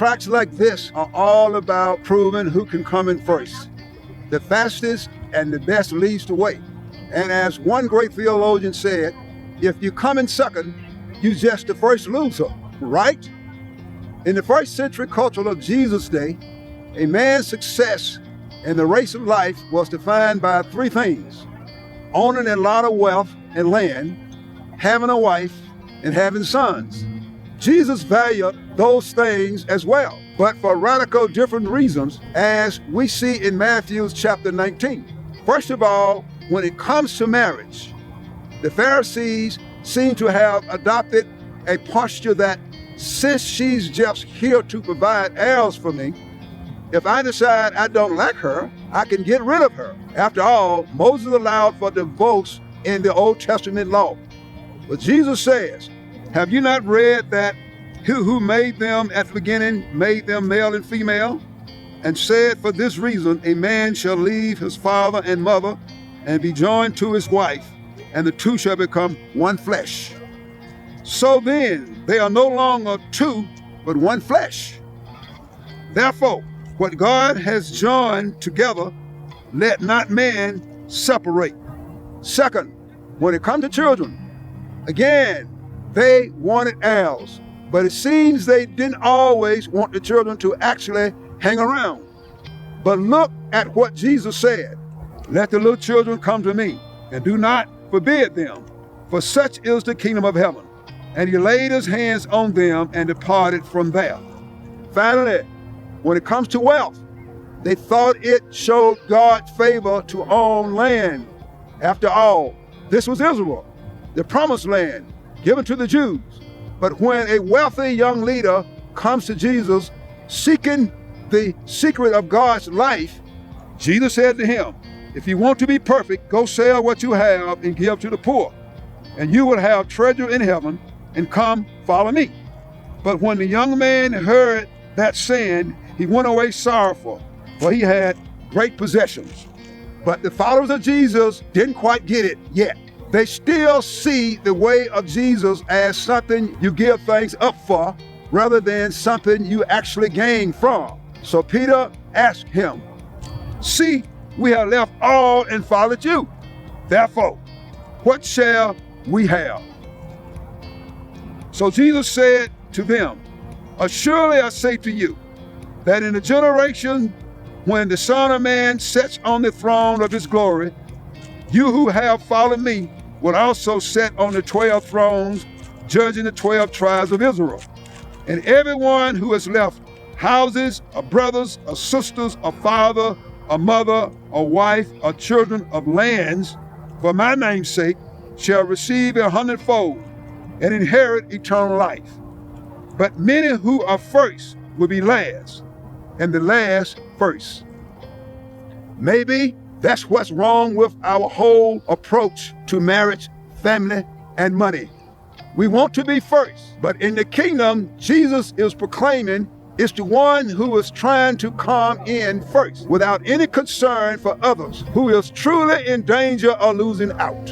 Tracks like this are all about proving who can come in first. The fastest and the best leads the way. And as one great theologian said, if you come in second, you're just the first loser, right? In the first century culture of Jesus' day, a man's success in the race of life was defined by three things: owning a lot of wealth and land, having a wife, and having sons. Jesus valued those things as well, but for radical different reasons, as we see in Matthew chapter 19. First of all, when it comes to marriage, the Pharisees seem to have adopted a posture that since she's just here to provide heirs for me, if I decide I don't like her, I can get rid of her. After all, Moses allowed for divorce in the Old Testament law. But Jesus says, have you not read that he who made them at the beginning made them male and female? And said, for this reason, a man shall leave his father and mother and be joined to his wife, and the two shall become one flesh. So then, they are no longer two, but one flesh. Therefore, what God has joined together, let not man separate. Second, when it comes to children, again, they wanted heirs, but it seems they didn't always want the children to actually hang around. But look at what Jesus said. Let the little children come to me, and do not forbid them, for such is the kingdom of heaven. And he laid his hands on them and departed from there. Finally, when it comes to wealth, they thought it showed God's favor to own land. After all, this was Israel, the promised land given to the Jews. But when a wealthy young leader comes to Jesus seeking the secret of God's life, Jesus said to him, if you want to be perfect, go sell what you have and give to the poor, and you will have treasure in heaven, and come follow me. But when the young man heard that saying, he went away sorrowful, for he had great possessions. But the followers of Jesus didn't quite get it yet. They still see the way of Jesus as something you give things up for, rather than something you actually gain from. So Peter asked him, see, we have left all and followed you. Therefore, what shall we have? So Jesus said to them, assuredly I say to you, that in the generation when the Son of Man sits on the throne of his glory, you who have followed me will also sit on the 12 thrones, judging the 12 tribes of Israel. And everyone who has left houses, or brothers, or sisters, or father, or mother, or wife, or children, of lands, for my name's sake, shall receive 100-fold and inherit eternal life. But many who are first will be last, and the last first. Maybe that's what's wrong with our whole approach to marriage, family, and money. We want to be first, but in the kingdom, Jesus is proclaiming it's the one who is trying to come in first without any concern for others, who is truly in danger of losing out.